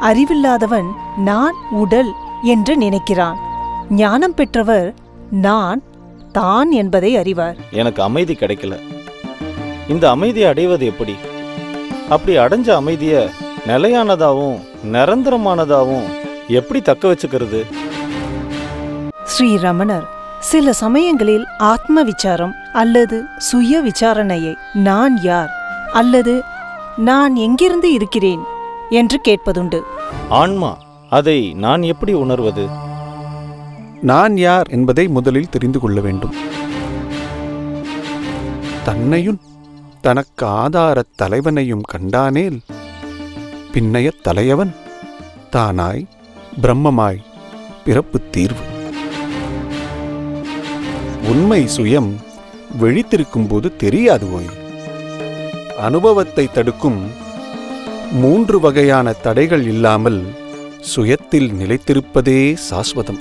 அறிவில்லாதவன் நான் உடல் என்று நினைக்கிறான். ஞானம் பெற்றவர் நான் தான் என்பதை அறிவார். எனக்கு அமைதி கிடைக்கல. இந்த அமைதியை அடைவது எப்படி? அப்படி அடைஞ்ச அமைதிய நிலையானதாவும் நிரந்தரமானதாவும் எப்படி தக்க வச்சுக்கிறது? ஸ்ரீ ரமணர் சில சமயங்களில் ஆத்ம விசாரம் அல்லது சுய விசாரணையை நான் யார் அல்லது நான் எங்கிருந்து இருக்கிறேன் என்று கேட்பதுண்டு. ஆன்மா, அதை நான் எப்படி உணர்வது? நான் யார் என்பதை முதலில் தெரிந்து கொள்ள வேண்டும். தன்னையும் தனக்கு ஆதாரத் தலைவனையும் கண்டானேல் பின்னைய தலையவன் தானாய் பிரம்மமாய் பிறப்பு தீர்வு. உண்மை சுயம் விழித்திருக்கும் போது தெரியாது ஓய். அனுபவத்தை தடுக்கும் 3 வகையான தடைகள் இல்லாமல் சுயத்தில் நிலைத்திருப்பதே சாஸ்வதம்.